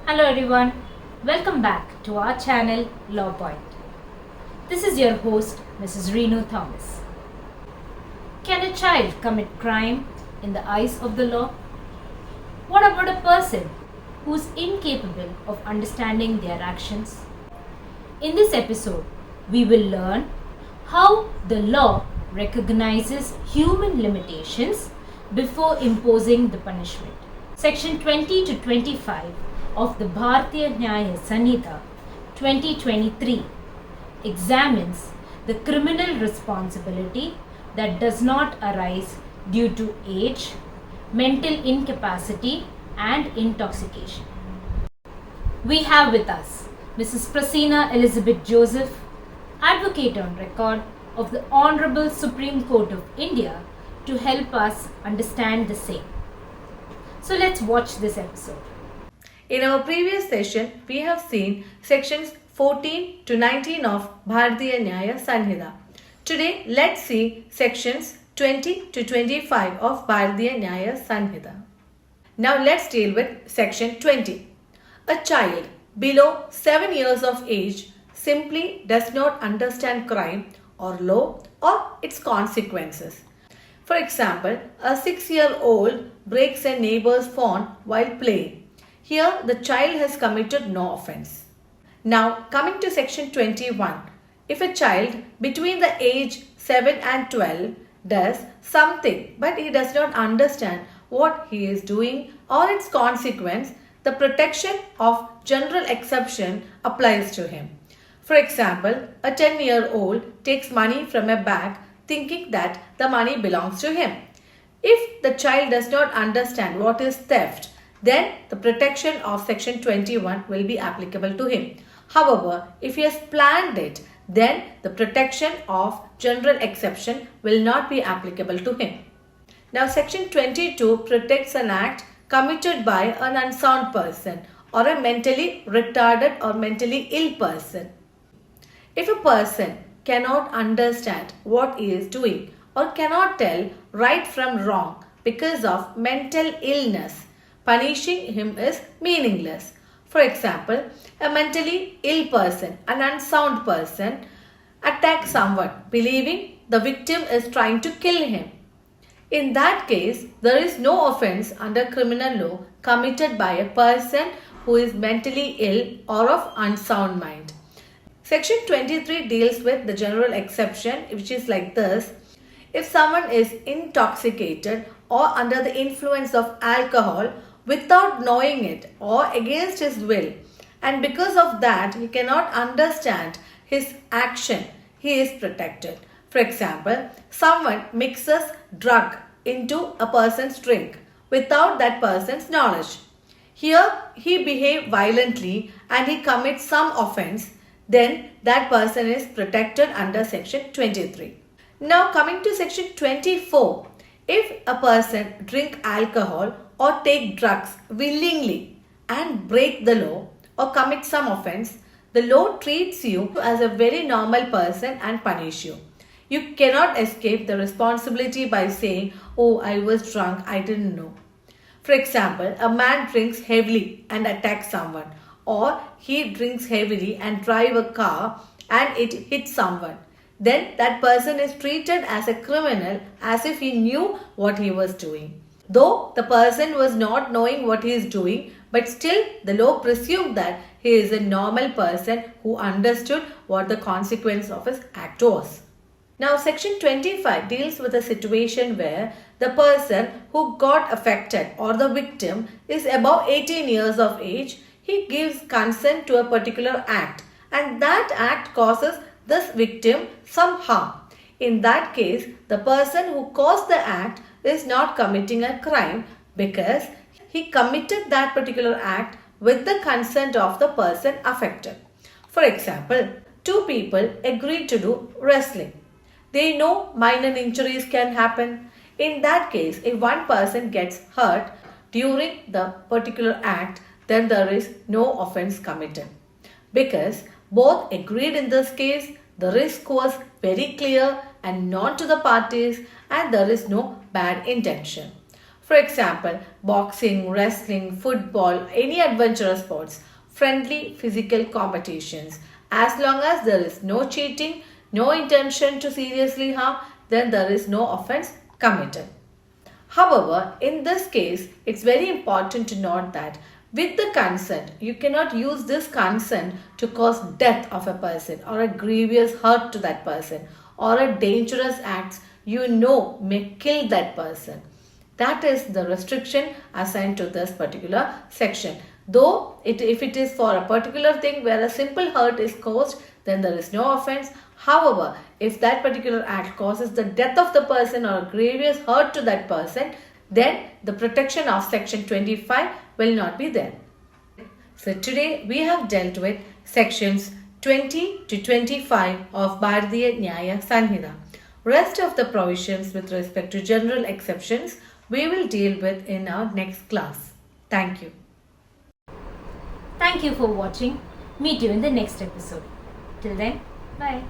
Hello everyone, welcome back to our channel Law Point. This is your host Mrs. Reenu Thomas. Can a child commit crime in the eyes of the law? What about a person who is incapable of understanding their actions? In this episode, we will learn how the law recognizes human limitations before imposing the punishment. Section 20 to 25 of the Bharatiya Nyaya Sanhita 2023 examines the criminal responsibility that does not arise due to age, mental incapacity and intoxication. We have with us Mrs. Praseena Elizabeth Joseph, advocate on record of the Honorable Supreme Court of India, to help us understand the same. So let's watch this episode. In our previous session, we have seen sections 14 to 19 of Bharatiya Nyaya Sanhita. Today, let's see sections 20 to 25 of Bharatiya Nyaya Sanhita. Now, let's deal with section 20. A child below 7 years of age simply does not understand crime or law or its consequences. For example, a 6-year-old breaks a neighbor's phone while playing. Here, the child has committed no offence. Now, coming to section 21. If a child between the age 7 and 12 does something but he does not understand what he is doing or its consequence, the protection of general exception applies to him. For example, a 10-year-old takes money from a bag thinking that the money belongs to him. If the child does not understand what is theft, then the protection of section 21 will be applicable to him. However, if he has planned it, then the protection of general exception will not be applicable to him. Now, section 22 protects an act committed by an unsound person or a mentally retarded or mentally ill person. If a person cannot understand what he is doing or cannot tell right from wrong because of mental illness, punishing him is meaningless. For example, a mentally ill person, an unsound person, attacks someone believing the victim is trying to kill him. In that case, there is no offence under criminal law committed by a person who is mentally ill or of unsound mind. Section 23 deals with the general exception, which is like this. If someone is intoxicated or under the influence of alcohol without knowing it or against his will, and because of that he cannot understand his action, he is protected. For example, someone mixes drug into a person's drink without that person's knowledge. Here he behaves violently and he commits some offence, then that person is protected under section 23. Now, coming to section 24, if a person drink alcohol or take drugs willingly and break the law or commit some offence, the law treats you as a very normal person and punish you. You cannot escape the responsibility by saying, "Oh, I was drunk, I didn't know." For example, a man drinks heavily and attacks someone, or he drinks heavily and drives a car and it hits someone. Then that person is treated as a criminal as if he knew what he was doing. Though the person was not knowing what he is doing, but still the law presumed that he is a normal person who understood what the consequence of his act was. Now, section 25 deals with a situation where the person who got affected or the victim is above 18 years of age. He gives consent to a particular act and that act causes this victim some harm. In that case, the person who caused the act is not committing a crime because he committed that particular act with the consent of the person affected. For example, two people agreed to do wrestling. They know minor injuries can happen. In that case, if one person gets hurt during the particular act, then there is no offence committed. Because both agreed in this case, the risk was very clear and known to the parties and there is no bad intention. For example, boxing, wrestling, football, any adventurous sports, friendly physical competitions. As long as there is no cheating, no intention to seriously harm, then there is no offense committed. However, in this case, it's very important to note that with the consent, you cannot use this consent to cause death of a person or a grievous hurt to that person or a dangerous act you know may kill that person. That is the restriction assigned to this particular section. Though if it is for a particular thing where a simple hurt is caused, then there is no offense. However, if that particular act causes the death of the person or a grievous hurt to that person, then the protection of section 25 will not be there. So today we have dealt with sections 20 to 25 of Bharatiya Nyaya Sanhita. Rest of the provisions with respect to general exceptions we will deal with in our next class. Thank you. Thank you for watching. Meet you in the next episode. Till then, bye.